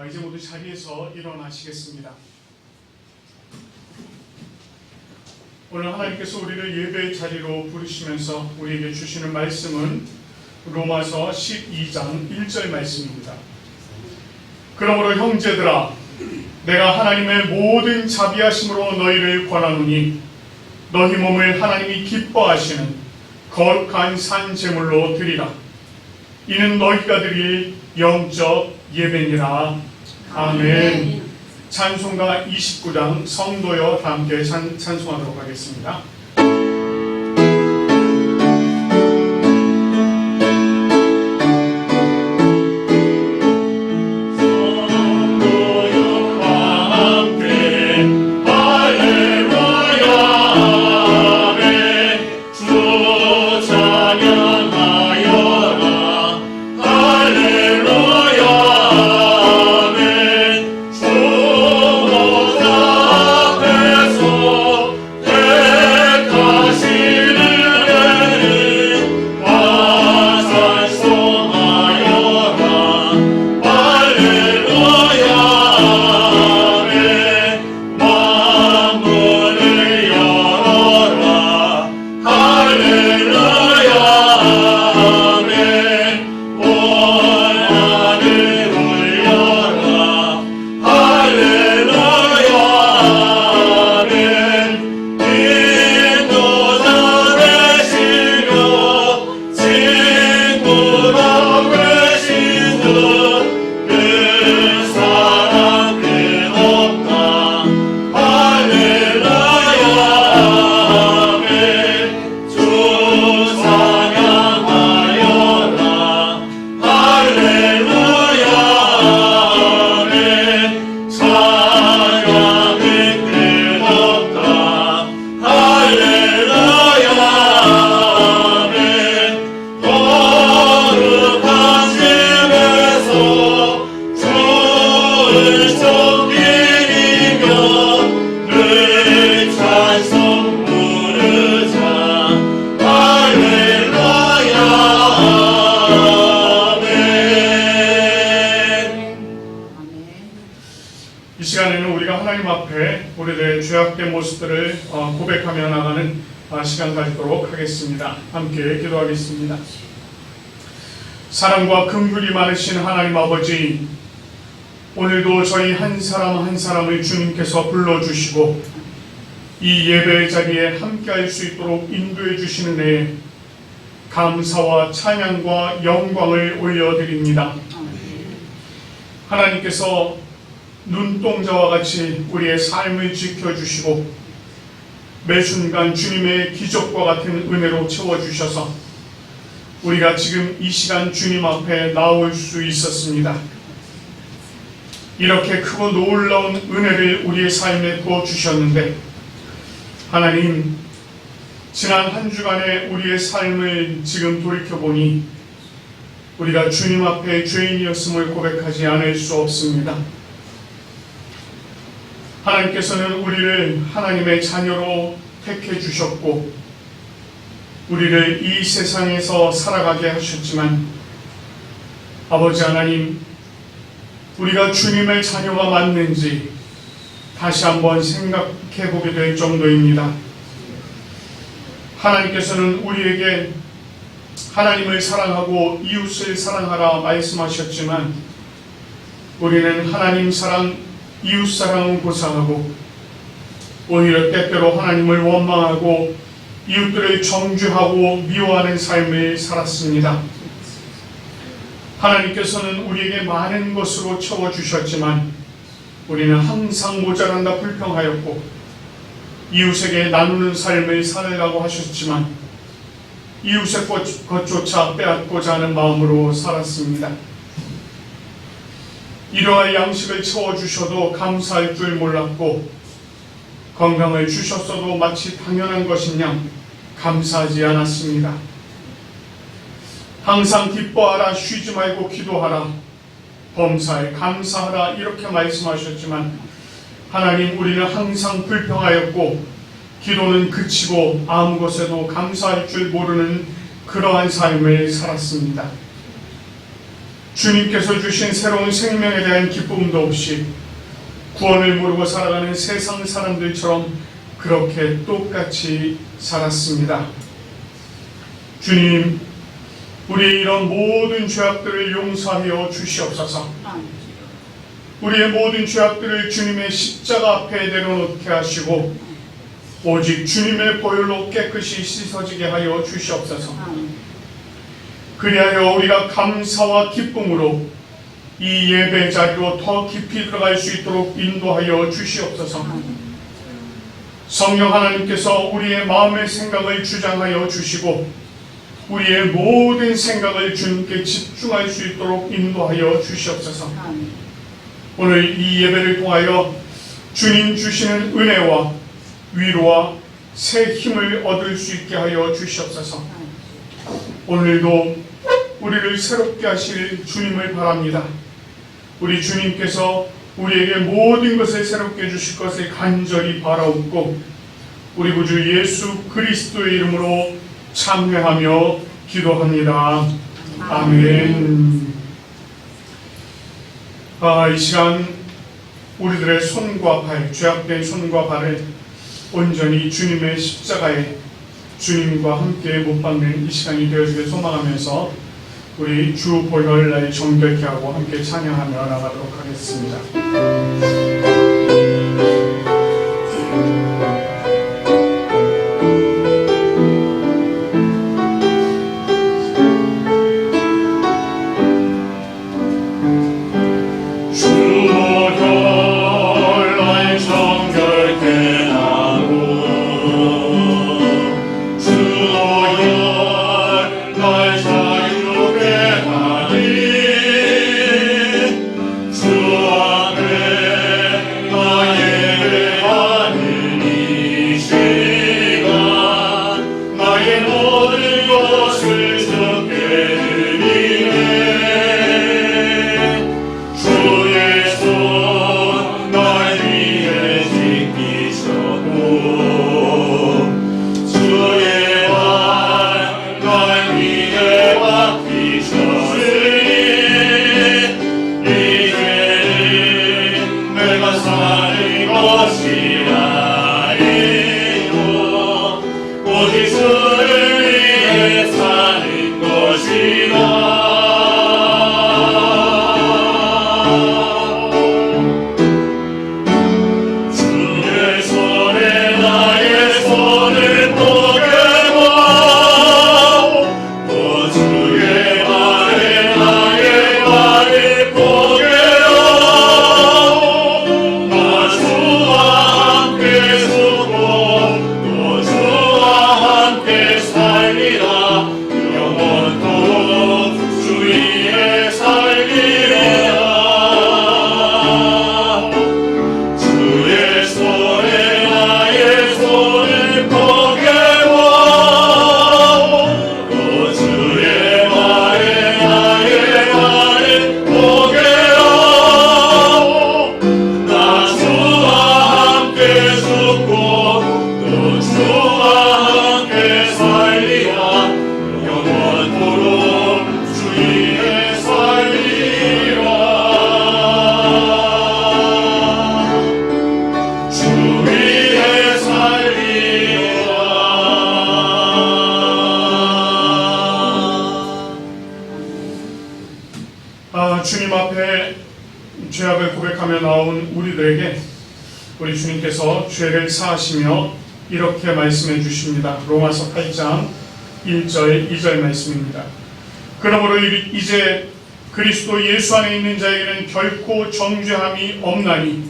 이제 모두 자리에서 일어나시겠습니다. 오늘 하나님께서 우리를 예배의 자리로 부르시면서 우리에게 주시는 말씀은 로마서 12장 1절 말씀입니다. 그러므로 형제들아, 내가 하나님의 모든 자비하심으로 너희를 권하노니 너희 몸을 하나님이 기뻐하시는 거룩한 산 제물로 드리라. 이는 너희가 드릴 영적 예배니라. 아멘. 찬송가 29장 성도여 함께 찬송하도록 하겠습니다. 이 시간에는 우리가 하나님 앞에 우리들의 죄악된 모습들을 고백하며 나가는 시간 가지도록 하겠습니다. 함께 기도하겠습니다. 사랑과 긍휼이 많으신 하나님 아버지, 오늘도 저희 한 사람 한 사람을 주님께서 불러주시고 이 예배의 자리에 함께할 수 있도록 인도해 주시는 데 감사와 찬양과 영광을 올려드립니다. 하나님께서 눈동자와 같이 우리의 삶을 지켜주시고 매 순간 주님의 기적과 같은 은혜로 채워주셔서 우리가 지금 이 시간 주님 앞에 나올 수 있었습니다. 이렇게 크고 놀라운 은혜를 우리의 삶에 부어주셨는데 하나님, 지난 한 주간의 우리의 삶을 지금 돌이켜보니 우리가 주님 앞에 죄인이었음을 고백하지 않을 수 없습니다. 하나님께서는 우리를 하나님의 자녀로 택해 주셨고 우리를 이 세상에서 살아가게 하셨지만 아버지 하나님, 우리가 주님의 자녀가 맞는지 다시 한번 생각해 보게 될 정도입니다. 하나님께서는 우리에게 하나님을 사랑하고 이웃을 사랑하라 말씀하셨지만 우리는 하나님 사랑, 이웃 사랑은 고사하고 오히려 때때로 하나님을 원망하고 이웃들을 정죄하고 미워하는 삶을 살았습니다. 하나님께서는 우리에게 많은 것으로 채워주셨지만 우리는 항상 모자란다 불평하였고 이웃에게 나누는 삶을 살으라고 하셨지만 이웃의 것조차 빼앗고자 하는 마음으로 살았습니다. 이러한 양식을 채워주셔도 감사할 줄 몰랐고 건강을 주셨어도 마치 당연한 것인 양 감사하지 않았습니다. 항상 기뻐하라, 쉬지 말고 기도하라, 범사에 감사하라 이렇게 말씀하셨지만 하나님, 우리는 항상 불평하였고 기도는 그치고 아무 것에도 감사할 줄 모르는 그러한 삶을 살았습니다. 주님께서 주신 새로운 생명에 대한 기쁨도 없이 구원을 모르고 살아가는 세상 사람들처럼 그렇게 똑같이 살았습니다. 주님, 우리의 이런 모든 죄악들을 용서하여 주시옵소서. 우리의 모든 죄악들을 주님의 십자가 앞에 내려놓게 하시고 오직 주님의 보혈로 깨끗이 씻어지게 하여 주시옵소서. 그리하여 우리가 감사와 기쁨으로 이 예배 자리로 더 깊이 들어갈 수 있도록 인도하여 주시옵소서. 성령 하나님께서 우리의 마음의 생각을 주장하여 주시고 우리의 모든 생각을 주님께 집중할 수 있도록 인도하여 주시옵소서. 오늘 이 예배를 통하여 주님 주시는 은혜와 위로와 새 힘을 얻을 수 있게 하여 주시옵소서. 오늘도 우리를 새롭게 하실 주님을 바랍니다. 우리 주님께서 우리에게 모든 것을 새롭게 해주실 것을 간절히 바라옵고 우리 구주 예수 그리스도의 이름으로 참회하며 기도합니다. 아멘. 이 시간 우리들의 손과 발, 죄악된 손과 발을 온전히 주님의 십자가에 주님과 함께 못 박는 이 시간이 되어지길 소망하면서 우리 주 보혈날 정결케 하고 함께 찬양하며 나가도록 하겠습니다. 주님 앞에 죄악을 고백하며 나온 우리들에게 우리 주님께서 죄를 사하시며 이렇게 말씀해 주십니다. 로마서 8장 1절 2절 말씀입니다. 그러므로 이제 그리스도 예수 안에 있는 자에게는 결코 정죄함이 없나니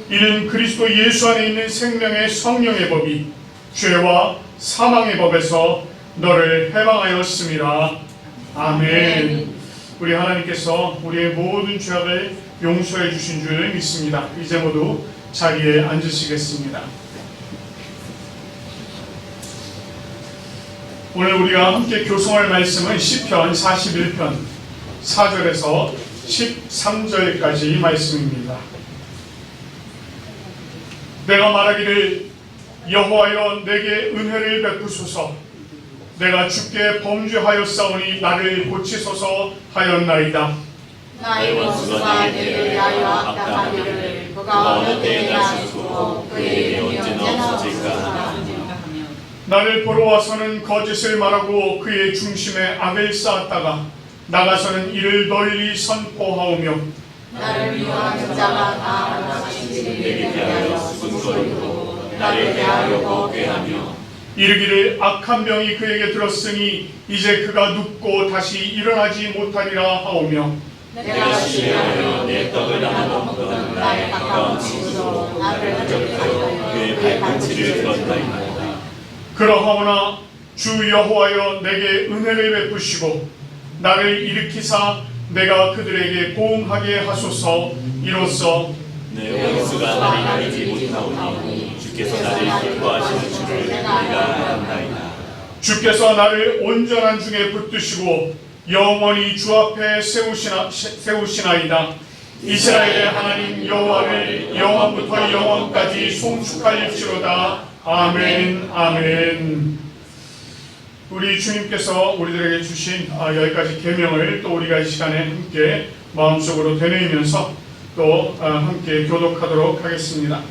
이는 그리스도 예수 안에 있는 생명의 성령의 법이 죄와 사망의 법에서 너를 해방하였습니다. 아멘. 우리 하나님께서 우리의 모든 죄악을 용서해 주신 줄 믿습니다. 이제 모두 자리에 앉으시겠습니다. 오늘 우리가 함께 교송할 말씀은 시편 41편 4절에서 13절까지 말씀입니다. 내가 말하기를 여호와여 내게 은혜를 베푸소서 내가 주께 범죄하였사오니 나를 고치소서 하였나이다. 나의 원수가 내게 위하여 악담하기를 그가 어느 때에나 주고 그의 이름이 언제나 없어질까 하며 나를 보러 와서는 거짓을 말하고 그의 중심에 악을 쌓았다가 나가서는 이를 널리 선포하오며 나를 미워하는 자가 다 하나씩 내게 대하여 수군거리고 나를 대하여 거괴하며 이르기를 악한 병이 그에게 들었으니 이제 그가 눕고 다시 일어나지 못하리라 하오며 내가 시기하여 내 떡을 나눠 먹던 나의 가까운 친구로 나를 흔적하여 그의 발꿈치를 들었나이다. 그러하오나 주 여호와여 내게 은혜를 베푸시고 나를 일으키사 내가 그들에게 보응하게 하소서. 이로써 내 원수가 나를 이기지 못하오니 주께서 나를 기뻐하시는 줄을 내가 알았나이다. 주께서 나를 온전한 중에 붙드시고 영원히 주 앞에 세우시나이다. 이스라엘의 하나님 여호와를 영원부터 영원까지 송축할지로다. 아멘. 아멘. 우리 주님께서 우리들에게 주신 10가지 계명을 또 우리가 이 시간에 함께 마음속으로 되뇌이면서 또 함께 교독하도록 하겠습니다.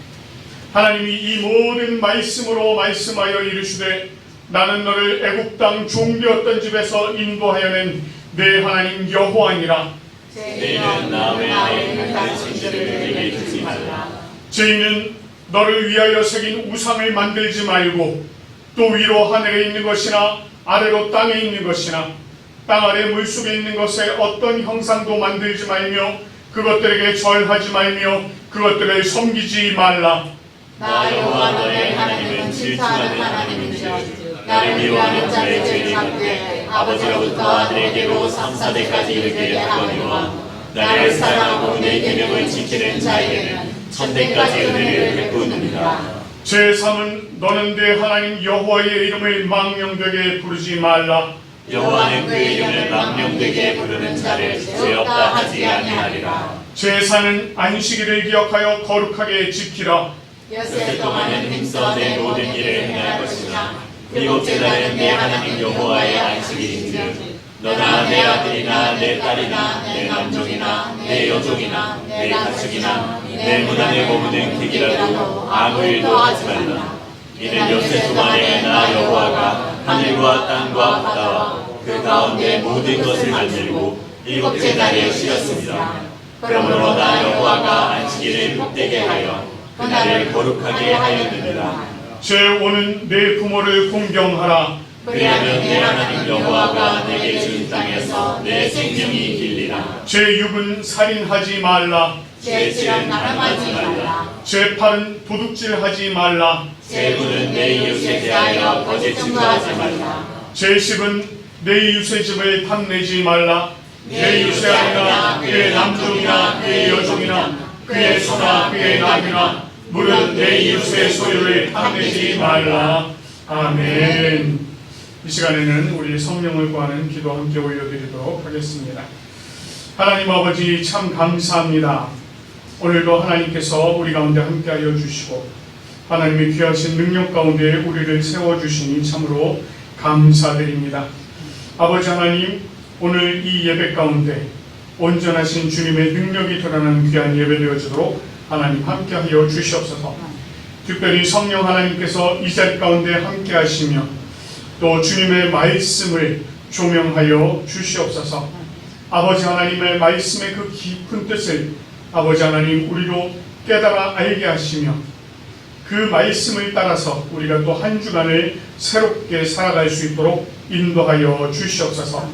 하나님이 이 모든 말씀으로 말씀하여 이르시되 나는 너를 애굽 땅 종되었던 집에서 인도하여낸 내 하나님 여호와니라. 죄인은 남의 아이를 진실을 내게 주지 말라. 죄인은 너를 위하여 새긴 우상을 만들지 말고 또 위로 하늘에 있는 것이나 아래로 땅에 있는 것이나 땅 아래 물속에 있는 것에 어떤 형상도 만들지 말며 그것들에게 절하지 말며 그것들을 섬기지 말라. 나 여호와 너의 하나님은 질투하는 하나님인즉 나를 미워하는 자를 죄를 갚되 아버지로부터 아들에게로 3-4대까지 이르게 하거니와 나를 사랑하고 내 계명을 지키는 자에게는 1000대까지 은혜를 베푸느니라. 제3은 너는 내 하나님 여호와의 이름을 망령되게 부르지 말라. 여호와는 그의 이름을 망령되게 부르는 자를 죄없다 하지 아니하리라. 제4는 안식일을 기억하여 거룩하게 지키라. 엿새 동안은 힘써 내 모든 일을 행할 것이나 일곱째 날은 내 하나님 여호와의 안식일인즉 너나 내 아들이나 내 딸이나 내 남종이나 내 여종이나 내 가축이나 내 문안에 머무는 객이라도 아무 일도 하지 말라. 이는 엿새 동안에 나 여호와가 하늘과 땅과 바다와 그 가운데 모든 것을 만들고 일곱째 날에 쉬었습니다. 그러므로 나 여호와가 안식일을 복되게 하여 그날을 거룩하게 하였느니라. 제5는 내 부모를 공경하라. 그리하면 내 하나님 여호와가 내게 준 땅에서 내 생명이 길리라. 제6은 살인하지 말라. 제7은 가늠하지 말라. 제8은 도둑질하지 말라. 제9는 내 이웃에 대하여 거짓 증거하지 말라. 제10은 내 이웃의 집을 탐내지 말라. 내 이웃의 아내나 그의 남종이나 그의 여종이나 그의 소나 그의 남이나 무릇 내 이웃의 소유를 탐내지 말라. 아멘. 이 시간에는 우리 성령을 구하는 기도 함께 올려드리도록 하겠습니다. 하나님 아버지 참 감사합니다. 오늘도 하나님께서 우리 가운데 함께하여 주시고 하나님의 귀하신 능력 가운데 우리를 세워주시니 참으로 감사드립니다. 아버지 하나님, 오늘 이 예배 가운데 온전하신 주님의 능력이 드러나는 귀한 예배 되어지도록 하나님 함께하여 주시옵소서. 특별히 성령 하나님께서 이 자리 가운데 함께하시며 또 주님의 말씀을 조명하여 주시옵소서. 아버지 하나님의 말씀의 그 깊은 뜻을 아버지 하나님 우리로 깨달아 알게 하시며 그 말씀을 따라서 우리가 또 한 주간을 새롭게 살아갈 수 있도록 인도하여 주시옵소서.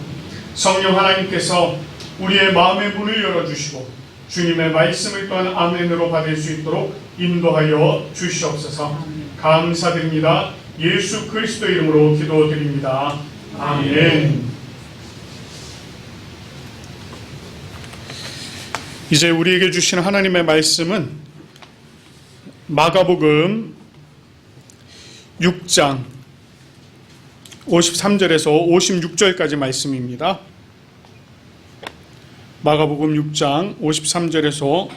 성령 하나님께서 우리의 마음의 문을 열어주시고 주님의 말씀을 또한 아멘으로 받을 수 있도록 인도하여 주시옵소서. 감사드립니다. 예수 그리스도 이름으로 기도드립니다. 아멘. 이제 우리에게 주신 하나님의 말씀은 마가복음 6장 53절에서 56절까지 말씀입니다. 마가복음 6장 53절에서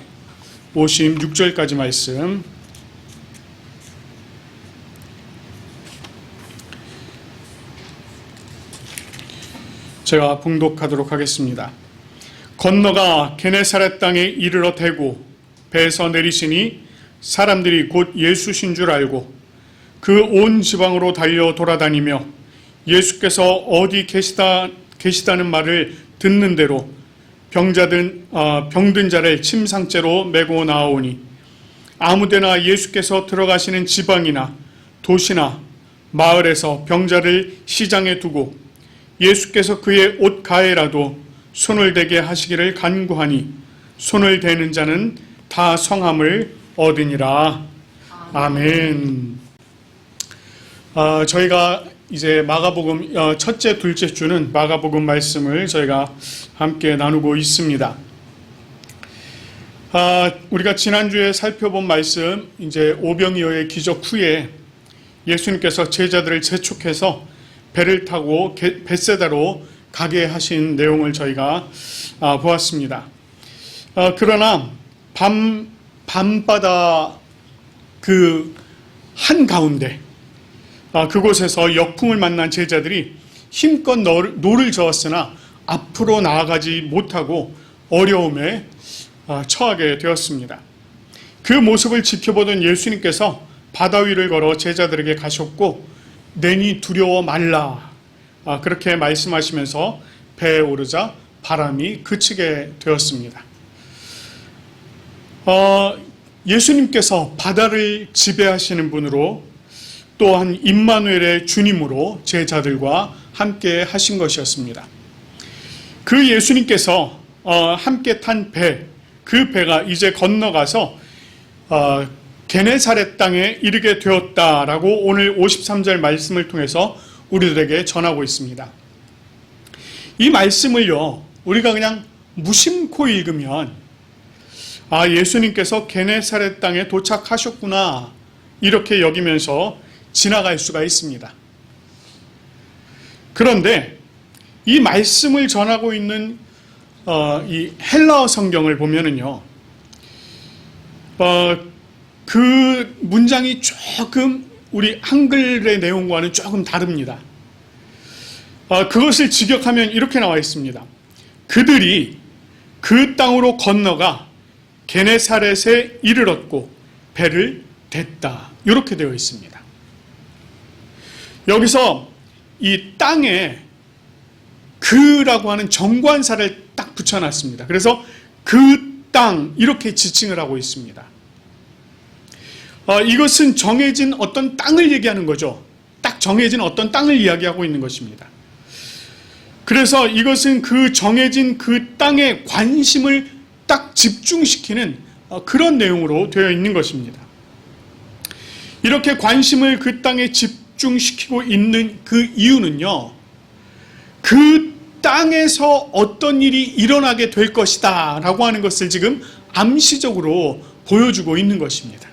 56절까지 말씀. 제가 봉독하도록 하겠습니다. 건너가 게네사렛 땅에 이르러 대고 배에서 내리시니 사람들이 곧 예수신 줄 알고 그 온 지방으로 달려 돌아다니며 예수께서 어디 계시다는 말을 듣는 대로 병든 자를 침상째로 메고 나오니 아무데나 예수께서 들어가시는 지방이나 도시나 마을에서 병자를 시장에 두고 예수께서 그의 옷 가에라도 손을 대게 하시기를 간구하니 손을 대는 자는 다 성함을 얻으니라. 아멘. 저희가 이제 마가복음 첫째, 둘째 주는 마가복음 말씀을 저희가 함께 나누고 있습니다. 우리가 지난주에 살펴본 말씀, 이제 오병이어의 기적 후에 예수님께서 제자들을 재촉해서 배를 타고 벳세다로 가게 하신 내용을 저희가 보았습니다. 그러나 밤바다 그 한가운데 그곳에서 역풍을 만난 제자들이 힘껏 노를 저었으나 앞으로 나아가지 못하고 어려움에 처하게 되었습니다. 그 모습을 지켜보던 예수님께서 바다 위를 걸어 제자들에게 가셨고 내니 두려워 말라 그렇게 말씀하시면서 배에 오르자 바람이 그치게 되었습니다. 예수님께서 바다를 지배하시는 분으로 또한 임마누엘의 주님으로 제자들과 함께 하신 것이었습니다. 그 예수님께서 함께 탄 그 배가 이제 건너가서 게네사렛 땅에 이르게 되었다라고 오늘 53절 말씀을 통해서 우리들에게 전하고 있습니다. 이 말씀을요, 우리가 그냥 무심코 읽으면 예수님께서 게네사렛 땅에 도착하셨구나 이렇게 여기면서 지나갈 수가 있습니다. 그런데 이 말씀을 전하고 있는 이 헬라어 성경을 보면은요, 그 문장이 조금 우리 한글의 내용과는 조금 다릅니다. 그것을 직역하면 이렇게 나와 있습니다. 그들이 그 땅으로 건너가 게네사렛에 이르렀고 배를 댔다. 이렇게 되어 있습니다. 여기서 이 땅에 그라고 하는 정관사를 딱 붙여놨습니다. 그래서 그 땅 이렇게 지칭을 하고 있습니다. 이것은 정해진 어떤 땅을 얘기하는 거죠. 딱 정해진 어떤 땅을 이야기하고 있는 것입니다. 그래서 이것은 그 정해진 그 땅에 관심을 딱 집중시키는 그런 내용으로 되어 있는 것입니다. 이렇게 관심을 그 땅에 집중시키고 있는 그 이유는요, 그 땅에서 어떤 일이 일어나게 될 것이다 라고 하는 것을 지금 암시적으로 보여주고 있는 것입니다.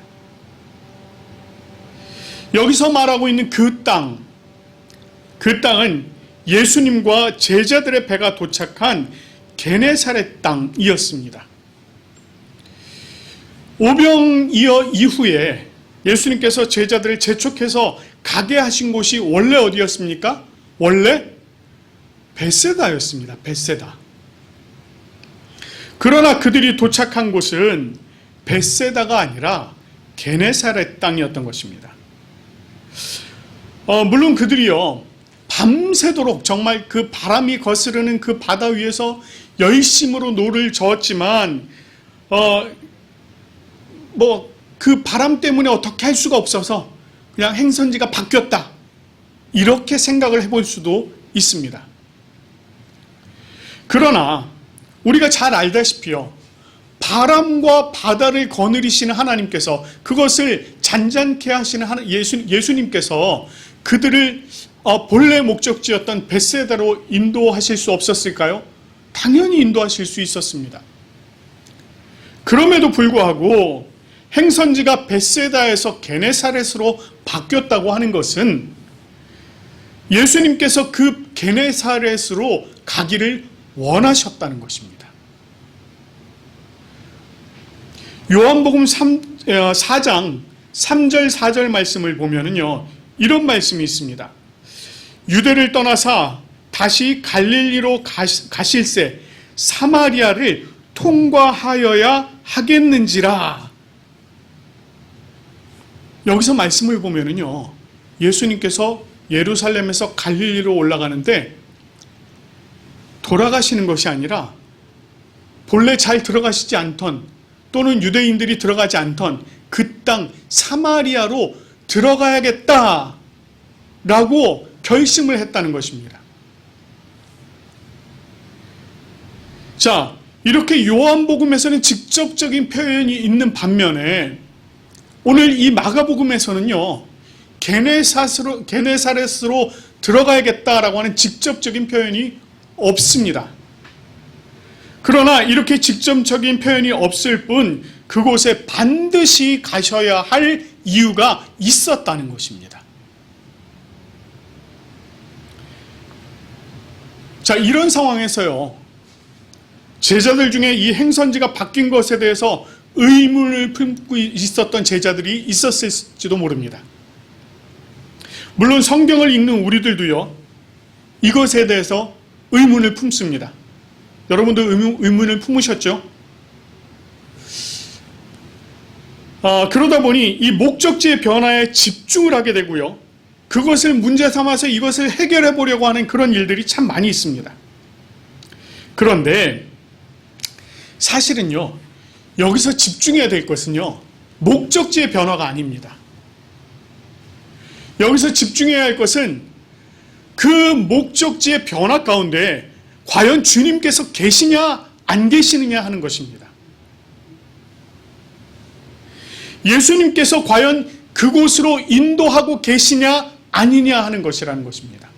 여기서 말하고 있는 그 땅은 예수님과 제자들의 배가 도착한 게네사렛 땅이었습니다. 오병이어 이후에 예수님께서 제자들을 재촉해서 가게 하신 곳이 원래 어디였습니까? 원래 벳세다였습니다. 벳세다. 그러나 그들이 도착한 곳은 벳세다가 아니라 게네사렛 땅이었던 것입니다. 물론 그들이요, 밤새도록 정말 그 바람이 거스르는 그 바다 위에서 열심으로 노를 저었지만 그 바람 때문에 어떻게 할 수가 없어서 그냥 행선지가 바뀌었다 이렇게 생각을 해볼 수도 있습니다. 그러나 우리가 잘 알다시피요, 바람과 바다를 거느리시는 하나님께서, 그것을 잔잔케 하시는 예수님께서 그들을 본래 목적지였던 벳세다로 인도하실 수 없었을까요? 당연히 인도하실 수 있었습니다. 그럼에도 불구하고 행선지가 벳세다에서 게네사렛으로 바뀌었다고 하는 것은 예수님께서 그 게네사렛으로 가기를 원하셨다는 것입니다. 요한복음 4장 3절 4절 말씀을 보면은요, 이런 말씀이 있습니다. 유대를 떠나사 다시 갈릴리로 가실새 사마리아를 통과하여야 하겠는지라. 여기서 말씀을 보면은요, 예수님께서 예루살렘에서 갈릴리로 올라가는데 돌아가시는 것이 아니라 본래 잘 들어가시지 않던, 또는 유대인들이 들어가지 않던 그 땅 사마리아로 들어가야겠다라고 결심을 했다는 것입니다. 자, 이렇게 요한복음에서는 직접적인 표현이 있는 반면에 오늘 이 마가복음에서는요, 게네사렛으로 들어가야겠다라고 하는 직접적인 표현이 없습니다. 그러나 이렇게 직접적인 표현이 없을 뿐 그곳에 반드시 가셔야 할 이유가 있었다는 것입니다. 자, 이런 상황에서요, 제자들 중에 이 행선지가 바뀐 것에 대해서 의문을 품고 있었던 제자들이 있었을지도 모릅니다. 물론 성경을 읽는 우리들도요, 이것에 대해서 의문을 품습니다. 여러분도 의문을 품으셨죠? 그러다 보니 이 목적지의 변화에 집중을 하게 되고요, 그것을 문제 삼아서 이것을 해결해 보려고 하는 그런 일들이 참 많이 있습니다. 그런데 사실은요, 여기서 집중해야 될 것은요, 목적지의 변화가 아닙니다. 여기서 집중해야 할 것은 그 목적지의 변화 가운데 과연 주님께서 계시냐 안 계시느냐 하는 것입니다. 예수님께서 과연 그곳으로 인도하고 계시냐 아니냐 하는 것이라는 것입니다.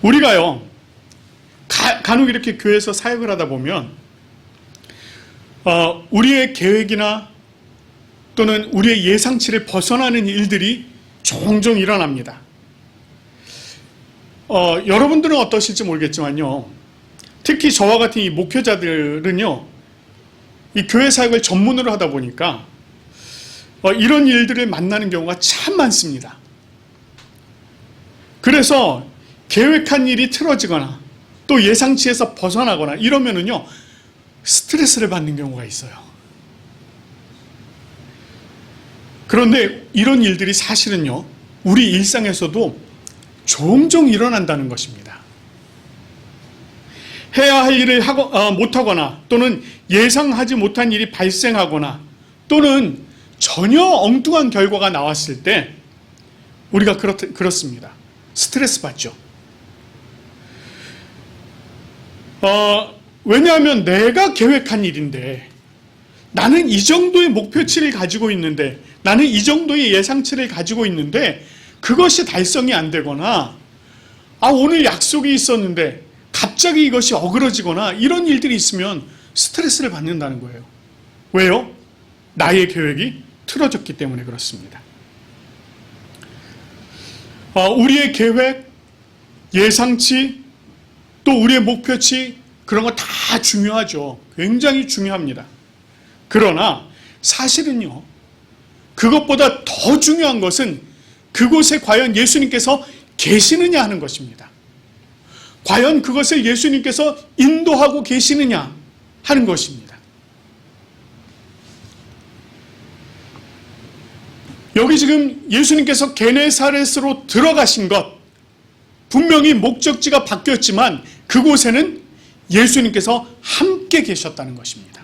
우리가요, 간혹 이렇게 교회에서 사역을 하다 보면 우리의 계획이나 또는 우리의 예상치를 벗어나는 일들이 종종 일어납니다. 여러분들은 어떠실지 모르겠지만요, 특히 저와 같은 이 목회자들은요, 이 교회 사역을 전문으로 하다 보니까 이런 일들을 만나는 경우가 참 많습니다. 그래서 계획한 일이 틀어지거나 또 예상치에서 벗어나거나 이러면은요, 스트레스를 받는 경우가 있어요. 그런데 이런 일들이 사실은요, 우리 일상에서도 종종 일어난다는 것입니다. 해야 할 일을 못하거나 또는 예상하지 못한 일이 발생하거나 또는 전혀 엉뚱한 결과가 나왔을 때 우리가 그렇습니다. 스트레스 받죠. 왜냐하면 내가 계획한 일인데, 나는 이 정도의 목표치를 가지고 있는데, 나는 이 정도의 예상치를 가지고 있는데 그것이 달성이 안 되거나, 오늘 약속이 있었는데 갑자기 이것이 어그러지거나 이런 일들이 있으면 스트레스를 받는다는 거예요. 왜요? 나의 계획이 틀어졌기 때문에 그렇습니다. 우리의 계획, 예상치, 또 우리의 목표치, 그런 거 다 중요하죠. 굉장히 중요합니다. 그러나 사실은요, 그것보다 더 중요한 것은 그곳에 과연 예수님께서 계시느냐 하는 것입니다. 과연 그것을 예수님께서 인도하고 계시느냐 하는 것입니다. 여기 지금 예수님께서 게네사렛으로 들어가신 것, 분명히 목적지가 바뀌었지만 그곳에는 예수님께서 함께 계셨다는 것입니다.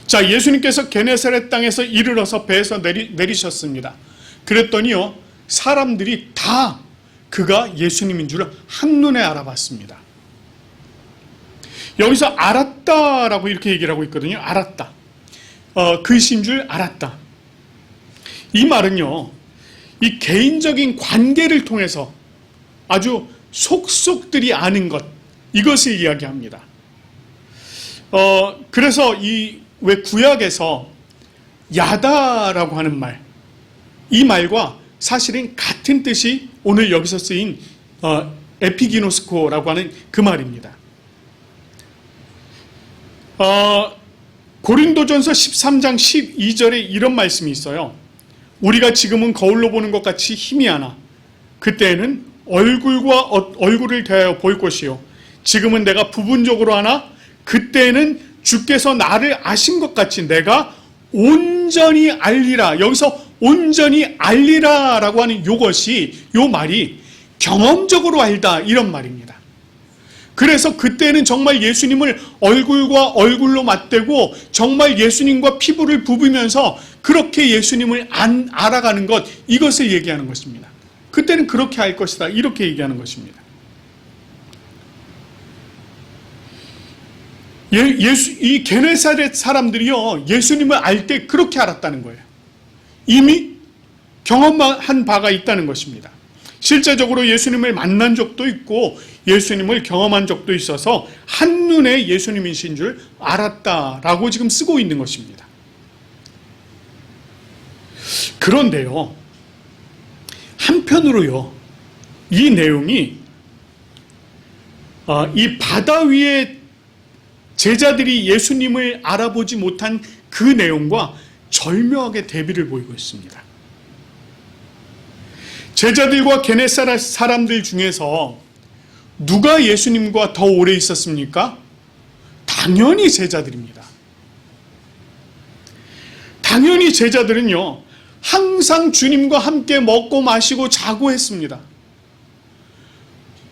자, 예수님께서 게네사렛 땅에서 이르러서 배에서 내리셨습니다. 그랬더니요, 사람들이 다 그가 예수님인 줄 한눈에 알아봤습니다. 여기서 알았다라고 이렇게 얘기를 하고 있거든요. 알았다. 그이신 줄 알았다. 이 말은요, 이 개인적인 관계를 통해서 아주 속속들이 아는 것, 이것을 이야기합니다. 그래서 왜 구약에서 야다라고 하는 말, 이 말과 사실은 같은 뜻이 오늘 여기서 쓰인 에피기노스코라고 하는 그 말입니다. 고린도전서 13장 12절에 이런 말씀이 있어요. 우리가 지금은 거울로 보는 것 같이 희미하나 그때는 얼굴과 얼굴을 대하여 볼 것이요 지금은 내가 부분적으로 하나 그때는 주께서 나를 아신 것 같이 내가 온전히 알리라. 여기서 온전히 알리라 라고 하는 요 말이 경험적으로 알다 이런 말입니다. 그래서 그때는 정말 예수님을 얼굴과 얼굴로 맞대고 정말 예수님과 피부를 부비면서 그렇게 예수님을 알아가는 것, 이것을 얘기하는 것입니다. 그때는 그렇게 알 것이다 이렇게 얘기하는 것입니다. 이 게네사렛 사람들이요 예수님을 알 때 그렇게 알았다는 거예요. 이미 경험한 바가 있다는 것입니다. 실제적으로 예수님을 만난 적도 있고 예수님을 경험한 적도 있어서 한눈에 예수님이신 줄 알았다라고 지금 쓰고 있는 것입니다. 그런데요, 한편으로요, 이 내용이 이 바다 위에 제자들이 예수님을 알아보지 못한 그 내용과 절묘하게 대비를 보이고 있습니다. 제자들과 게네사렛 사람들 중에서 누가 예수님과 더 오래 있었습니까? 당연히 제자들입니다. 당연히 제자들은요, 항상 주님과 함께 먹고 마시고 자고 했습니다.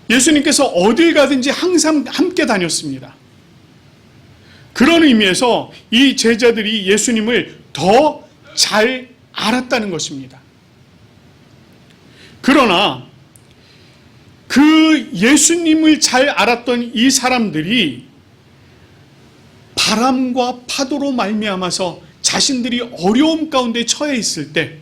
예수님께서 어딜 가든지 항상 함께 다녔습니다. 그런 의미에서 이 제자들이 예수님을 더 잘 알았다는 것입니다. 그러나 그 예수님을 잘 알았던 이 사람들이 바람과 파도로 말미암아서 자신들이 어려움 가운데 처해 있을 때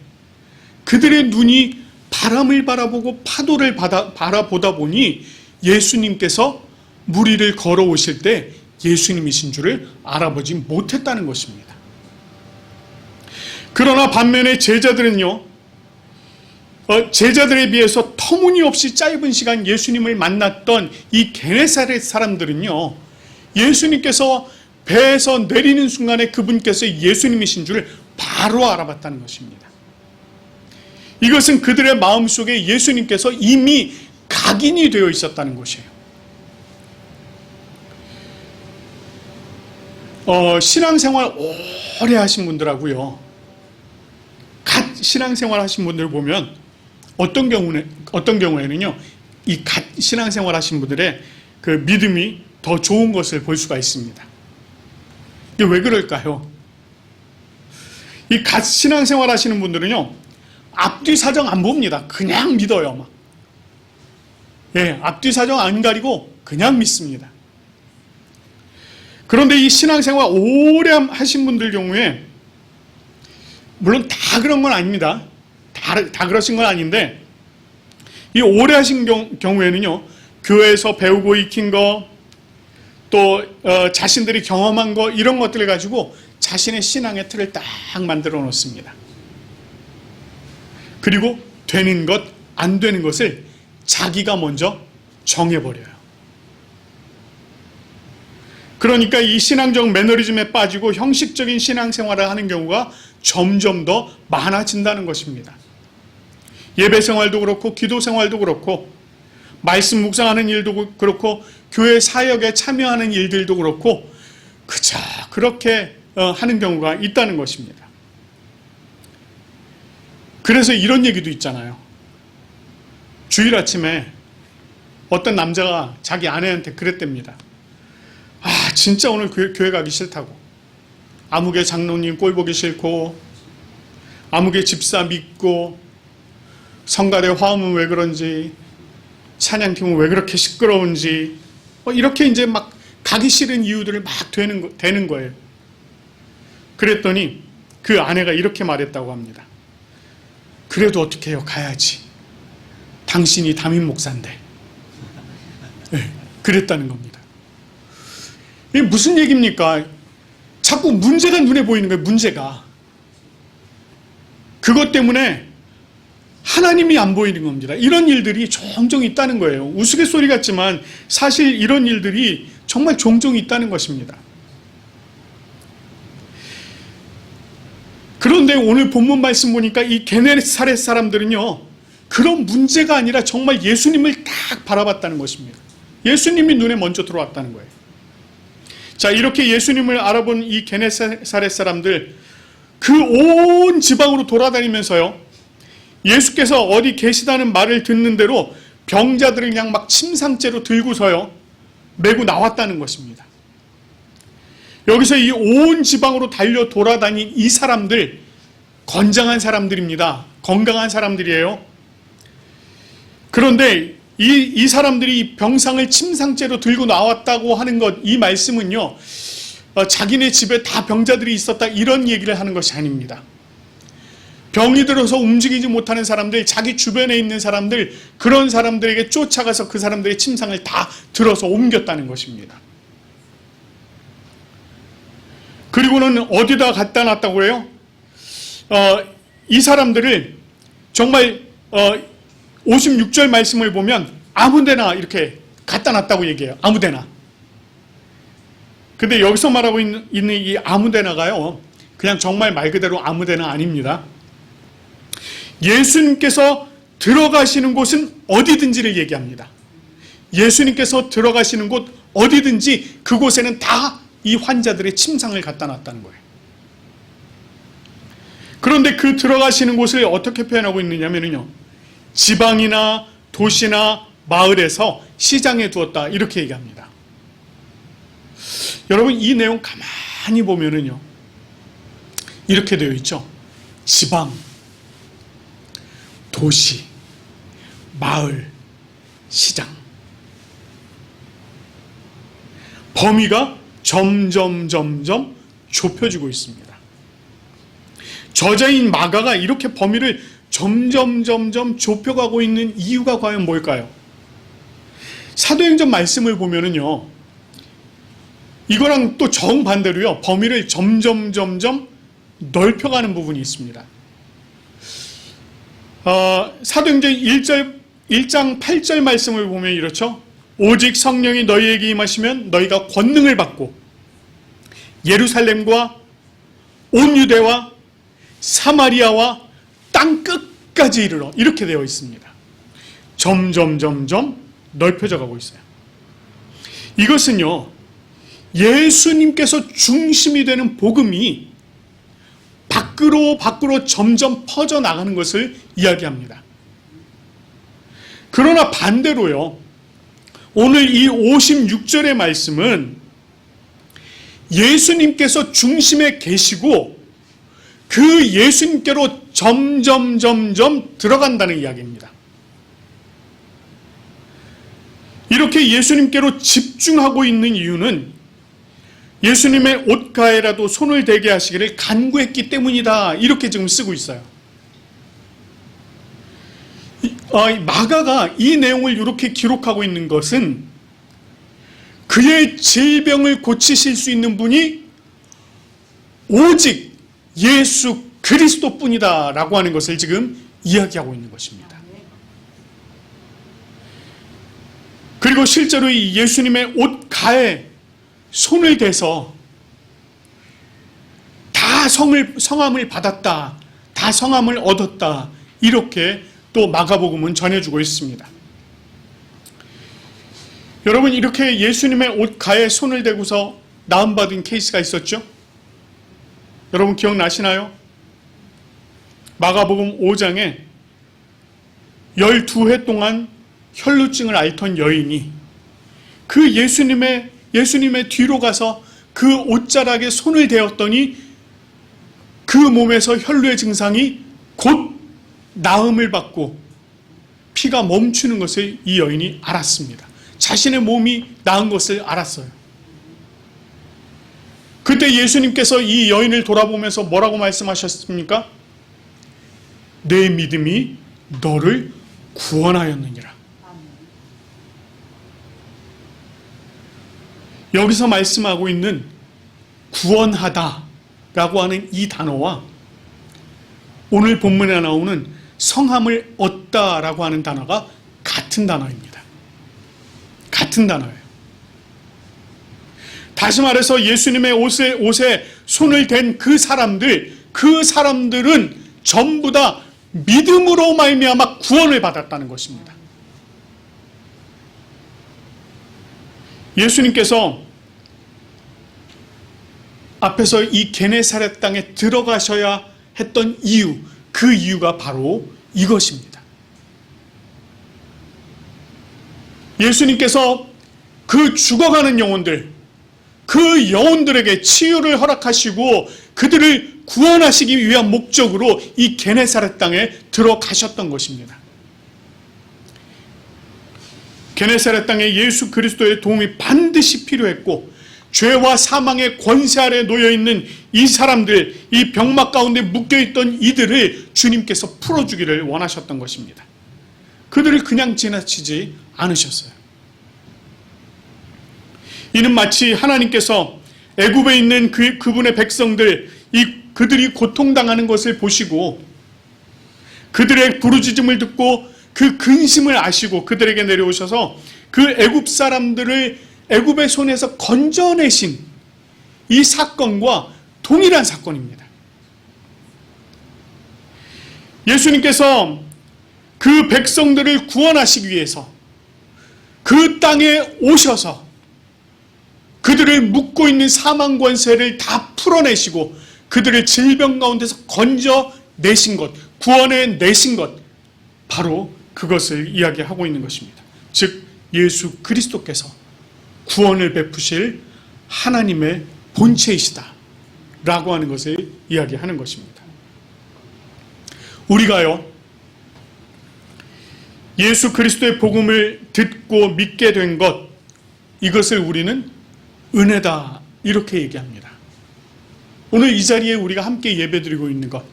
그들의 눈이 바람을 바라보고 파도를 바라보다 보니 예수님께서 물 위를 걸어오실 때 예수님이신 줄을 알아보지 못했다는 것입니다. 그러나 반면에 제자들은요, 제자들에 비해서 터무니없이 짧은 시간 예수님을 만났던 이 게네사렛 사람들은요, 예수님께서 배에서 내리는 순간에 그분께서 예수님이신 줄을 바로 알아봤다는 것입니다. 이것은 그들의 마음속에 예수님께서 이미 각인이 되어 있었다는 것이에요. 신앙생활 오래 하신 분들하고요, 갓 신앙생활 하신 분들 보면 어떤 경우에는요, 이 갓 신앙생활 하신 분들의 그 믿음이 더 좋은 것을 볼 수가 있습니다. 이게 왜 그럴까요? 이 갓 신앙생활 하시는 분들은요, 앞뒤 사정 안 봅니다. 그냥 믿어요, 막. 예, 앞뒤 사정 안 가리고 그냥 믿습니다. 그런데 이 신앙생활 오래 하신 분들 경우에, 물론 다 그런 건 아닙니다. 다 그러신 건 아닌데, 이 오래 하신 경우에는요, 교회에서 배우고 익힌 거, 또 자신들이 경험한 거, 이런 것들을 가지고 자신의 신앙의 틀을 딱 만들어 놓습니다. 그리고 되는 것, 안 되는 것을 자기가 먼저 정해버려요. 그러니까 이 신앙적 매너리즘에 빠지고 형식적인 신앙생활을 하는 경우가 점점 더 많아진다는 것입니다. 예배 생활도 그렇고 기도 생활도 그렇고 말씀 묵상하는 일도 그렇고 교회 사역에 참여하는 일들도 그렇고 그저 그렇게 하는 경우가 있다는 것입니다. 그래서 이런 얘기도 있잖아요. 주일 아침에 어떤 남자가 자기 아내한테 그랬답니다. 아, 진짜 오늘 교회 가기 싫다고. 아무개 장로님 꼴 보기 싫고, 아무개 집사 믿고, 성가대 화음은 왜 그런지, 찬양팀은 왜 그렇게 시끄러운지, 이렇게 이제 막 가기 싫은 이유들을 막 대는 거예요. 그랬더니 그 아내가 이렇게 말했다고 합니다. 그래도 어떻게 해요? 가야지. 당신이 담임 목사인데. 네, 그랬다는 겁니다. 이게 무슨 얘기입니까? 자꾸 문제가 눈에 보이는 거예요. 문제가. 그것 때문에 하나님이 안 보이는 겁니다. 이런 일들이 종종 있다는 거예요. 우스갯소리 같지만 사실 이런 일들이 정말 종종 있다는 것입니다. 그런데 오늘 본문 말씀 보니까 이 게네사렛 사람들은요, 그런 문제가 아니라 정말 예수님을 딱 바라봤다는 것입니다. 예수님이 눈에 먼저 들어왔다는 거예요. 자, 이렇게 예수님을 알아본 이 게네사렛 사람들, 그 온 지방으로 돌아다니면서요, 예수께서 어디 계시다는 말을 듣는 대로 병자들을 그냥 막 침상째로 들고서요 메고 나왔다는 것입니다. 여기서 이 온 지방으로 달려 돌아다닌 이 사람들, 건장한 사람들입니다. 건강한 사람들이에요. 그런데 이 사람들이 병상을 침상째로 들고 나왔다고 하는 것, 이 말씀은요, 자기네 집에 다 병자들이 있었다 이런 얘기를 하는 것이 아닙니다. 병이 들어서 움직이지 못하는 사람들, 자기 주변에 있는 사람들, 그런 사람들에게 쫓아가서 그 사람들의 침상을 다 들어서 옮겼다는 것입니다. 그리고는 어디다 갖다 놨다고 해요? 이 사람들을 정말 56절 말씀을 보면 아무데나 이렇게 갖다 놨다고 얘기해요. 아무데나. 근데 여기서 말하고 있는 이 아무데나가요, 그냥 정말 말 그대로 아무데나 아닙니다. 예수님께서 들어가시는 곳은 어디든지를 얘기합니다. 예수님께서 들어가시는 곳 어디든지 그곳에는 다 이 환자들의 침상을 갖다 놨다는 거예요. 그런데 그 들어가시는 곳을 어떻게 표현하고 있느냐면요, 지방이나 도시나 마을에서 시장에 두었다 이렇게 얘기합니다. 여러분, 이 내용 가만히 보면은요, 이렇게 되어 있죠. 지방, 도시, 마을, 시장. 범위가 점점 좁혀지고 있습니다. 저자인 마가가 이렇게 범위를 점점 좁혀가고 있는 이유가 과연 뭘까요? 사도행전 말씀을 보면은요, 이거랑 또 정반대로요, 범위를 점점 넓혀가는 부분이 있습니다. 사도행전 1장 8절 말씀을 보면 이렇죠. 오직 성령이 너희에게 임하시면 너희가 권능을 받고 예루살렘과 온 유대와 사마리아와 땅 끝까지 이르러, 이렇게 되어 있습니다. 점점 넓혀져 가고 있어요. 이것은요, 예수님께서 중심이 되는 복음이 밖으로 점점 퍼져나가는 것을 이야기합니다. 그러나 반대로요, 오늘 이 56절의 말씀은 예수님께서 중심에 계시고 그 예수님께로 점점 들어간다는 이야기입니다. 이렇게 예수님께로 집중하고 있는 이유는 예수님의 옷가에라도 손을 대게 하시기를 간구했기 때문이다, 이렇게 지금 쓰고 있어요. 마가가 이 내용을 이렇게 기록하고 있는 것은 그의 질병을 고치실 수 있는 분이 오직 예수 그리스도뿐이다 라고 하는 것을 지금 이야기하고 있는 것입니다. 그리고 실제로 이 예수님의 옷가에 손을 대서 다 성함을 받았다, 다 성함을 얻었다, 이렇게 또 마가복음은 전해주고 있습니다. 여러분, 이렇게 예수님의 옷가에 손을 대고서 나음받은 케이스가 있었죠? 여러분 기억나시나요? 마가복음 5장에 12해 동안 혈루증을 앓던 여인이 그 예수님의 뒤로 가서 그 옷자락에 손을 대었더니 그 몸에서 혈루의 증상이 곧 나음을 받고 피가 멈추는 것을 이 여인이 알았습니다. 자신의 몸이 나은 것을 알았어요. 그때 예수님께서 이 여인을 돌아보면서 뭐라고 말씀하셨습니까? 내 믿음이 너를 구원하였느니라. 여기서 말씀하고 있는 구원하다라고 하는 이 단어와 오늘 본문에 나오는 성함을 얻다라고 하는 단어가 같은 단어입니다. 같은 단어예요. 다시 말해서 예수님의 옷에 손을 댄 그 사람들은 전부 다 믿음으로 말미암아 구원을 받았다는 것입니다. 예수님께서 앞에서 이 게네사렛 땅에 들어가셔야 했던 이유, 그 이유가 바로 이것입니다. 예수님께서 그 죽어가는 영혼들, 그 영혼들에게 치유를 허락하시고 그들을 구원하시기 위한 목적으로 이 게네사렛 땅에 들어가셨던 것입니다. 게네사렛 땅에 예수 그리스도의 도움이 반드시 필요했고, 죄와 사망의 권세 아래 놓여있는 이 사람들, 이 병막 가운데 묶여있던 이들을 주님께서 풀어주기를 원하셨던 것입니다. 그들을 그냥 지나치지 않으셨어요. 이는 마치 하나님께서 애굽에 있는 그분의 백성들, 그들이 고통당하는 것을 보시고 그들의 부르짖음을 듣고 그 근심을 아시고 그들에게 내려오셔서 그 애굽 사람들을 애굽의 손에서 건져내신 이 사건과 동일한 사건입니다. 예수님께서 그 백성들을 구원하시기 위해서 그 땅에 오셔서 그들을 묶고 있는 사망 권세를 다 풀어내시고 그들을 질병 가운데서 건져내신 것, 구원해내신 것, 바로 그것을 이야기하고 있는 것입니다. 즉 예수 그리스도께서 구원을 베푸실 하나님의 본체이시다 라고 하는 것을 이야기하는 것입니다. 우리가요, 예수 그리스도의 복음을 듣고 믿게 된 것, 이것을 우리는 은혜다 이렇게 얘기합니다. 오늘 이 자리에 우리가 함께 예배드리고 있는 것,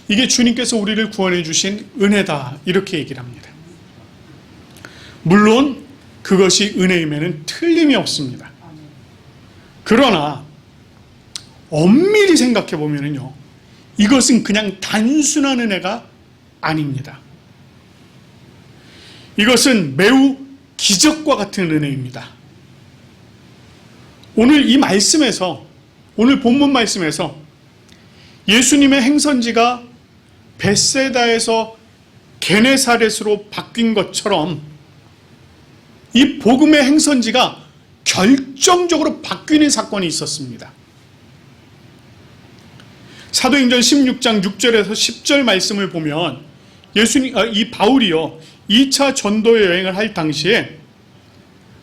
이게 주님께서 우리를 구원해 주신 은혜다 이렇게 얘기를 합니다. 물론 그것이 은혜임에는 틀림이 없습니다. 그러나 엄밀히 생각해 보면요, 이것은 그냥 단순한 은혜가 아닙니다. 이것은 매우 기적과 같은 은혜입니다. 오늘 이 말씀에서, 오늘 본문 말씀에서 예수님의 행선지가 벳세다에서 게네사렛으로 바뀐 것처럼 이 복음의 행선지가 결정적으로 바뀌는 사건이 있었습니다. 사도행전 16장 6절에서 10절 말씀을 보면 이 바울이요, 2차 전도 여행을 할 당시에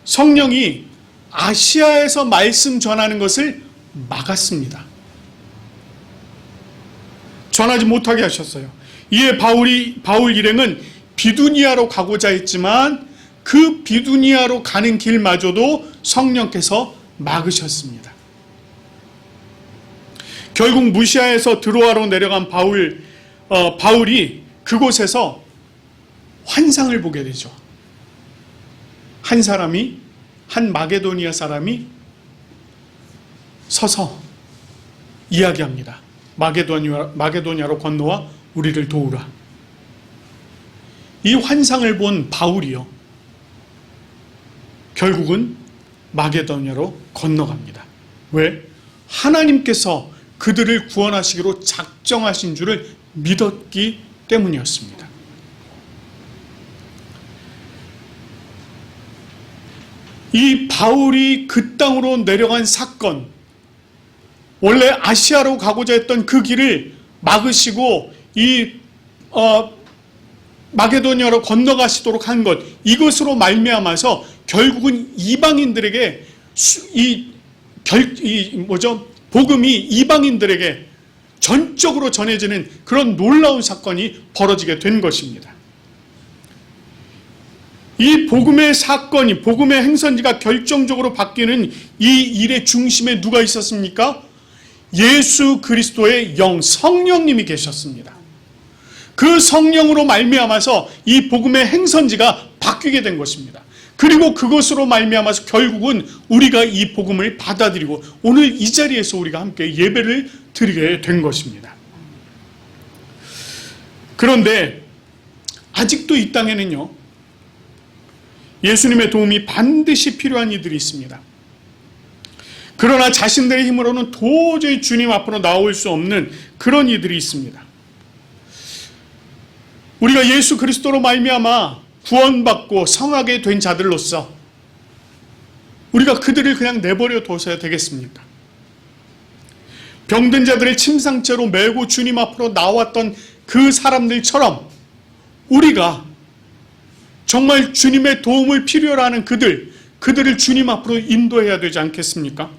성령이 아시아에서 말씀 전하는 것을 막았습니다. 전하지 못하게 하셨어요. 이에 바울 일행은 비두니아로 가고자 했지만 그 비두니아로 가는 길마저도 성령께서 막으셨습니다. 결국 무시아에서 드로아로 내려간 바울이 그곳에서 환상을 보게 되죠. 한 마게도니아 사람이 서서 이야기합니다. 마게도니아로 건너와 우리를 도우라. 이 환상을 본 바울이요, 결국은 마게도니아로 건너갑니다. 왜? 하나님께서 그들을 구원하시기로 작정하신 줄을 믿었기 때문이었습니다. 이 바울이 그 땅으로 내려간 사건, 원래 아시아로 가고자 했던 그 길을 막으시고 마게도니아로 건너가시도록 한 것, 이것으로 말미암아서 결국은 이방인들에게 복음이 이방인들에게 전적으로 전해지는 그런 놀라운 사건이 벌어지게 된 것입니다. 이 복음의 사건이, 복음의 행선지가 결정적으로 바뀌는 이 일의 중심에 누가 있었습니까? 예수 그리스도의 영, 성령님이 계셨습니다. 그 성령으로 말미암아서 이 복음의 행선지가 바뀌게 된 것입니다. 그리고 그것으로 말미암아서 결국은 우리가 이 복음을 받아들이고 오늘 이 자리에서 우리가 함께 예배를 드리게 된 것입니다. 그런데 아직도 이 땅에는요, 예수님의 도움이 반드시 필요한 이들이 있습니다. 그러나 자신들의 힘으로는 도저히 주님 앞으로 나올 수 없는 그런 이들이 있습니다. 우리가 예수 그리스도로 말미암아 구원받고 성하게 된 자들로서 우리가 그들을 그냥 내버려 둬서야 되겠습니까? 병든 자들을 침상째로 메고 주님 앞으로 나왔던 그 사람들처럼 우리가 정말 주님의 도움을 필요로 하는 그들을 주님 앞으로 인도해야 되지 않겠습니까?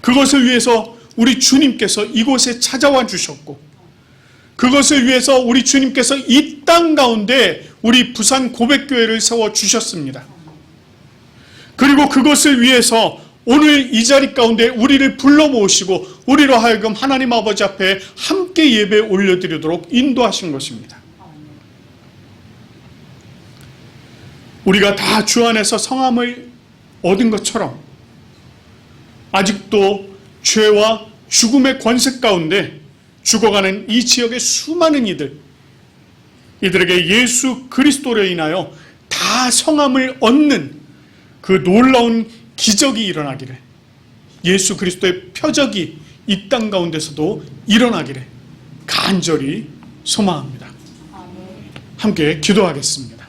그것을 위해서 우리 주님께서 이곳에 찾아와 주셨고, 그것을 위해서 우리 주님께서 이 땅 가운데 우리 부산 고백교회를 세워 주셨습니다. 그리고 그것을 위해서 오늘 이 자리 가운데 우리를 불러 모으시고 우리로 하여금 하나님 아버지 앞에 함께 예배 올려드리도록 인도하신 것입니다. 우리가 다 주 안에서 성함을 얻은 것처럼 아직도 죄와 죽음의 권세 가운데 죽어가는 이 지역의 수많은 이들에게 예수 그리스도로 인하여 다 성함을 얻는 그 놀라운 기적이 일어나기를, 예수 그리스도의 표적이 이 땅 가운데서도 일어나기를 간절히 소망합니다. 함께 기도하겠습니다.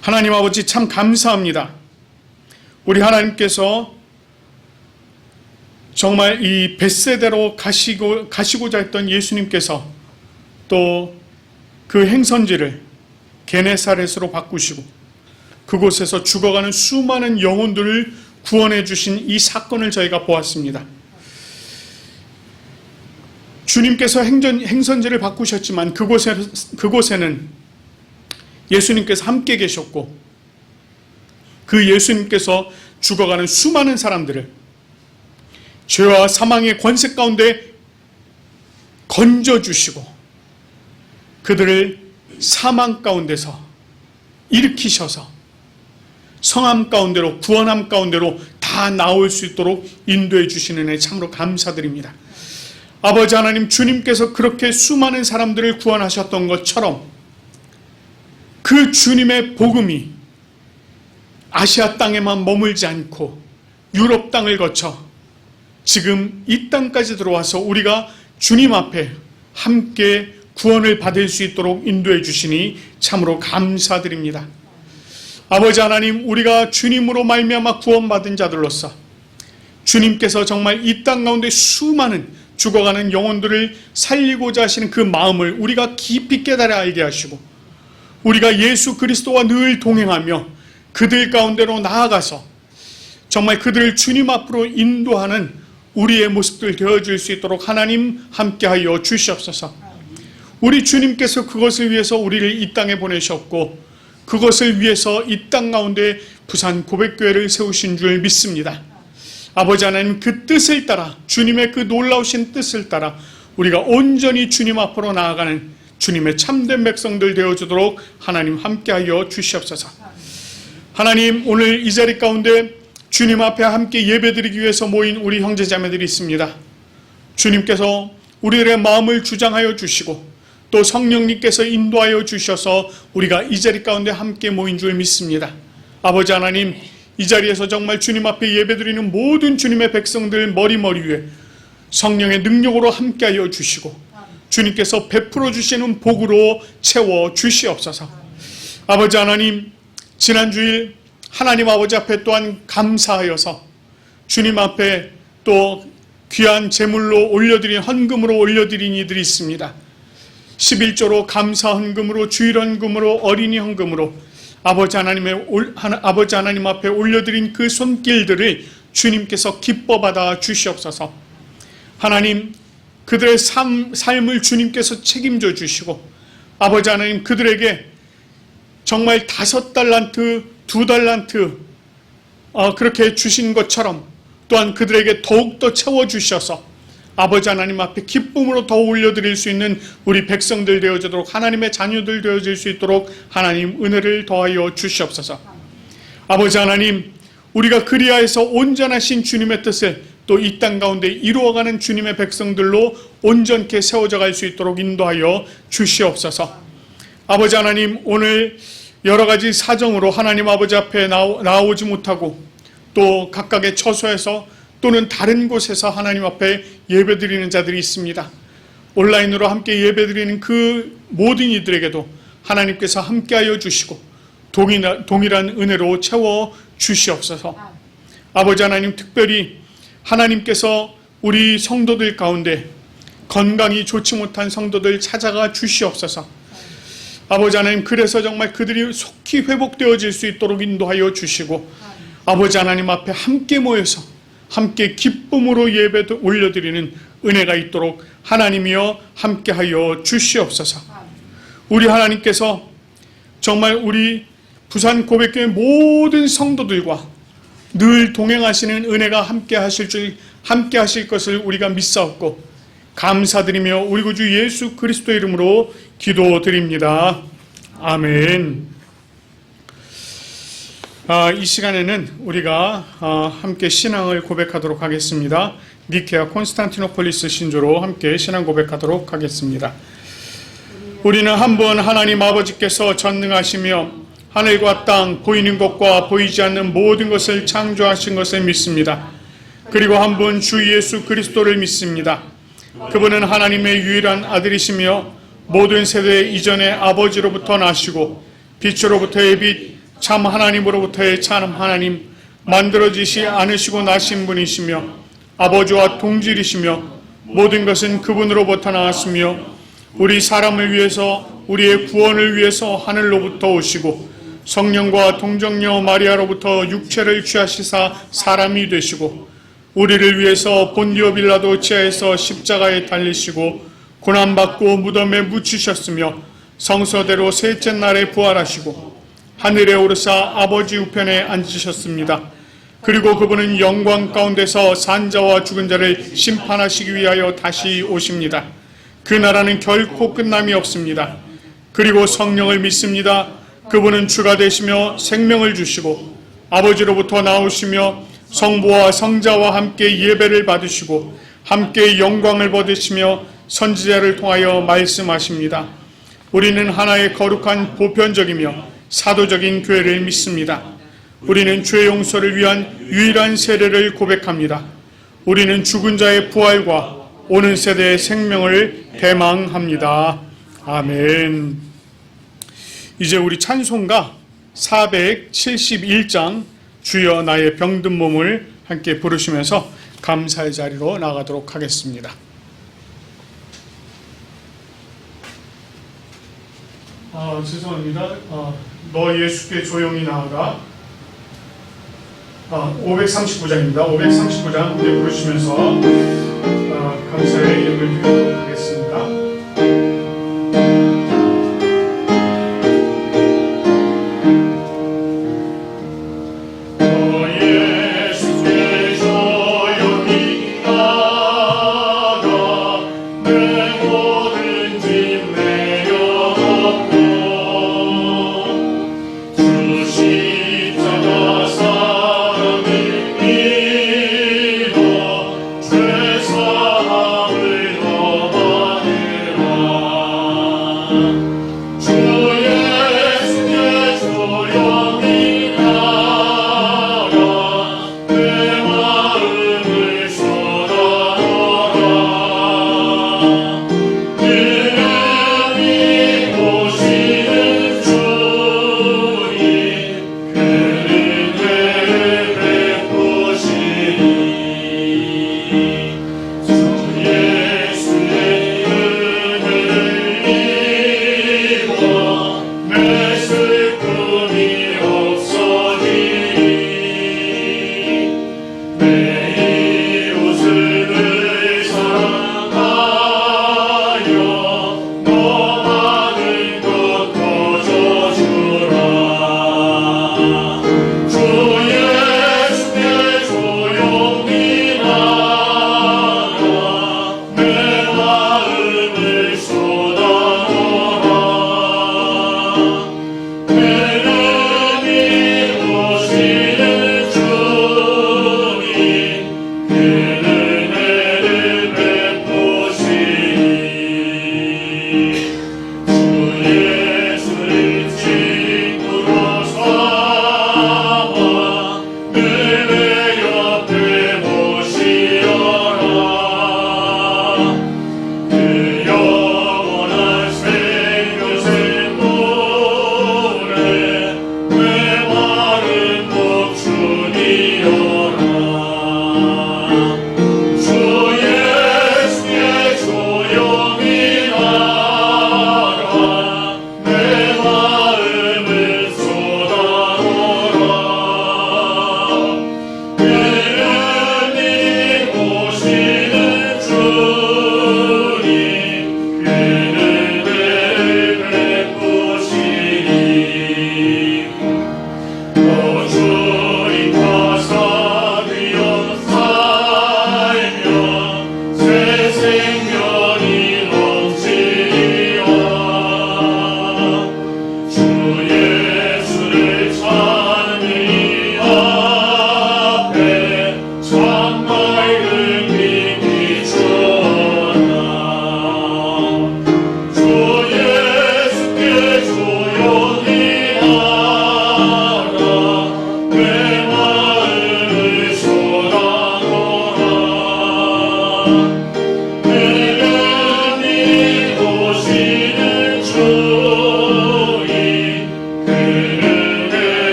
하나님 아버지, 참 감사합니다. 우리 하나님께서 정말 이 벳세대로 가시고자 했던 예수님께서 또 그 행선지를 게네사렛으로 바꾸시고 그곳에서 죽어가는 수많은 영혼들을 구원해 주신 이 사건을 저희가 보았습니다. 주님께서 행선지를 바꾸셨지만 그곳에는 예수님께서 함께 계셨고, 그 예수님께서 죽어가는 수많은 사람들을 죄와 사망의 권세 가운데 건져주시고 그들을 사망 가운데서 일으키셔서 성함 가운데로, 구원함 가운데로 다 나올 수 있도록 인도해 주시는 애 참으로 감사드립니다. 아버지 하나님, 주님께서 그렇게 수많은 사람들을 구원하셨던 것처럼 그 주님의 복음이 아시아 땅에만 머물지 않고 유럽 땅을 거쳐 지금 이 땅까지 들어와서 우리가 주님 앞에 함께 구원을 받을 수 있도록 인도해 주시니 참으로 감사드립니다. 아버지 하나님, 우리가 주님으로 말미암아 구원받은 자들로서 주님께서 정말 이 땅 가운데 수많은 죽어가는 영혼들을 살리고자 하시는 그 마음을 우리가 깊이 깨달아 알게 하시고, 우리가 예수 그리스도와 늘 동행하며 그들 가운데로 나아가서 정말 그들을 주님 앞으로 인도하는 우리의 모습들 되어줄 수 있도록 하나님 함께하여 주시옵소서. 우리 주님께서 그것을 위해서 우리를 이 땅에 보내셨고 그것을 위해서 이 땅 가운데 부산 고백교회를 세우신 줄 믿습니다. 아버지 하나님, 그 뜻을 따라, 주님의 그 놀라우신 뜻을 따라 우리가 온전히 주님 앞으로 나아가는 주님의 참된 백성들 되어주도록 하나님 함께하여 주시옵소서. 하나님, 오늘 이 자리 가운데 주님 앞에 함께 예배드리기 위해서 모인 우리 형제자매들이 있습니다. 주님께서 우리들의 마음을 주장하여 주시고 또 성령님께서 인도하여 주셔서 우리가 이 자리 가운데 함께 모인 줄 믿습니다. 아버지 하나님, 이 자리에서 정말 주님 앞에 예배드리는 모든 주님의 백성들 머리 위에 성령의 능력으로 함께하여 주시고 주님께서 베풀어 주시는 복으로 채워 주시옵소서. 아버지 하나님, 지난 주일 하나님 아버지 앞에 또한 감사하여서 주님 앞에 또 귀한 제물로 올려드린 헌금으로 올려드린 이들이 있습니다. 11조로 감사 헌금으로, 주일 헌금으로, 어린이 헌금으로 아버지 하나님 앞에 올려드린 그 손길들을 주님께서 기뻐 받아 주시옵소서. 하나님, 그들의 삶을 주님께서 책임져 주시고 아버지 하나님, 그들에게 정말 5달란트, 2달란트 그렇게 주신 것처럼 또한 그들에게 더욱더 채워주셔서 아버지 하나님 앞에 기쁨으로 더 올려드릴 수 있는 우리 백성들 되어지도록, 하나님의 자녀들 되어질 수 있도록 하나님 은혜를 더하여 주시옵소서. 아버지 하나님, 우리가 그리하여서 온전하신 주님의 뜻을 또 이 땅 가운데 이루어가는 주님의 백성들로 온전케 세워져 갈 수 있도록 인도하여 주시옵소서. 아버지 하나님, 오늘 여러 가지 사정으로 하나님 아버지 앞에 나오지 못하고 또 각각의 처소에서 또는 다른 곳에서 하나님 앞에 예배드리는 자들이 있습니다. 온라인으로 함께 예배드리는 그 모든 이들에게도 하나님께서 함께하여 주시고 동일한 은혜로 채워 주시옵소서. 아버지 하나님, 특별히 하나님께서 우리 성도들 가운데 건강이 좋지 못한 성도들 찾아가 주시옵소서. 아버지 하나님, 그래서 정말 그들이 속히 회복되어질 수 있도록 인도하여 주시고, 아버지 하나님 앞에 함께 모여서 함께 기쁨으로 예배도 올려드리는 은혜가 있도록 하나님이여 함께하여 주시옵소서. 우리 하나님께서 정말 우리 부산 고백교회 모든 성도들과 늘 동행하시는 은혜가 함께 하실 것을 우리가 믿사옵고 감사드리며 우리 구주 예수 그리스도의 이름으로 기도드립니다. 아멘. 이 시간에는 우리가 함께 신앙을 고백하도록 하겠습니다. 니케아 콘스탄티노폴리스 신조로 함께 신앙 고백하도록 하겠습니다. 우리는 한 분 하나님 아버지께서 전능하시며 하늘과 땅, 보이는 것과 보이지 않는 모든 것을 창조하신 것을 믿습니다. 그리고 한 분 주 예수 그리스도를 믿습니다. 그분은 하나님의 유일한 아들이시며 모든 세대 이전의 아버지로부터 나시고 빛으로부터의 빛, 참 하나님으로부터의 참 하나님, 만들어지지 않으시고 나신 분이시며 아버지와 동질이시며 모든 것은 그분으로부터 나왔으며 우리 사람을 위해서 우리의 구원을 위해서 하늘로부터 오시고 성령과 동정녀 마리아로부터 육체를 취하시사 사람이 되시고 우리를 위해서 본디오 빌라도 지하에서 십자가에 달리시고 고난받고 무덤에 묻히셨으며 성서대로 셋째 날에 부활하시고 하늘에 오르사 아버지 우편에 앉으셨습니다. 그리고 그분은 영광 가운데서 산자와 죽은 자를 심판하시기 위하여 다시 오십니다. 그 나라는 결코 끝남이 없습니다. 그리고 성령을 믿습니다. 그분은 주가 되시며 생명을 주시고 아버지로부터 나오시며 성부와 성자와 함께 예배를 받으시고 함께 영광을 받으시며 선지자를 통하여 말씀하십니다. 우리는 하나의 거룩한 보편적이며 사도적인 교회를 믿습니다. 우리는 죄 용서를 위한 유일한 세례를 고백합니다. 우리는 죽은 자의 부활과 오는 세대의 생명을 대망합니다. 아멘. 이제 우리 찬송가 471장 주여 나의 병든 몸을 함께 부르시면서 감사의 자리로 나가도록 하겠습니다. 죄송합니다. 너 예수께 조용히 나아가 539장입니다. 539장 함께 부르시면서 감사의 예배를 드리도록 하겠습니다. 죄사함을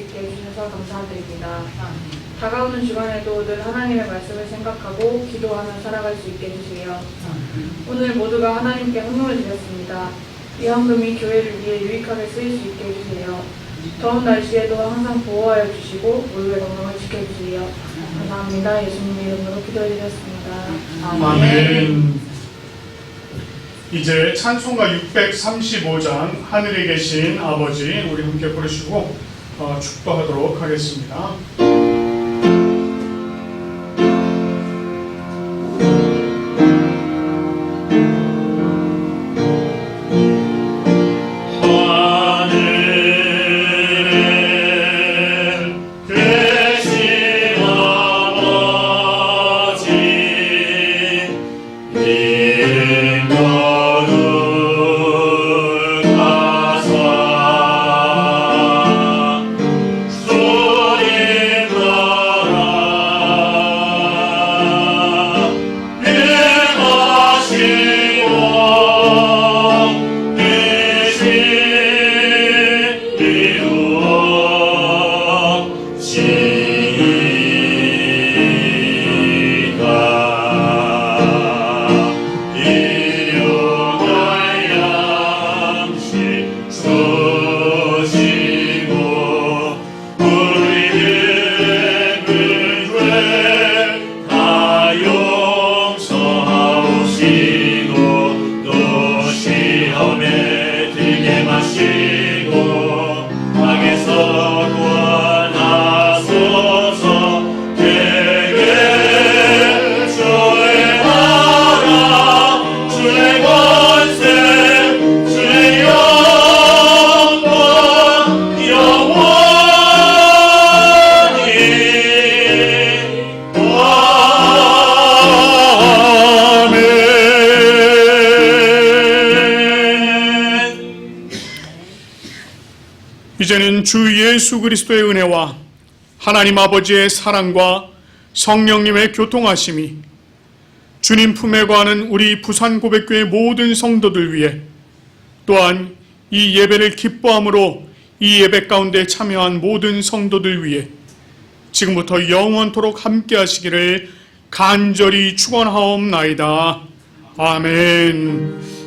있게 해주셔서 감사드립니다. 다가오는 주간에도 늘 하나님의 말씀을 생각하고 기도하며 살아갈 수 있게 해주세요. 오늘 모두가 하나님께 헌금을 드렸습니다. 이 헌금이 교회를 위해 유익하게 쓰일 수 있게 해주세요. 더운 날씨에도 항상 보호하여 주시고 모두의 건강을 지켜주세요. 감사합니다. 예수님의 이름으로 기도해드렸습니다. 아멘. 이제 찬송가 635장 하늘에 계신 아버지 우리 함께 부르시고 축도하도록 하겠습니다. 이제는 주 예수 그리스도의 은혜와 하나님 아버지의 사랑과 성령님의 교통하심이 주님 품에 거하는 우리 부산고백교회 모든 성도들 위해 또한 이 예배를 기뻐함으로 이 예배 가운데 참여한 모든 성도들 위해 지금부터 영원토록 함께 하시기를 간절히 축원하옵나이다. 아멘.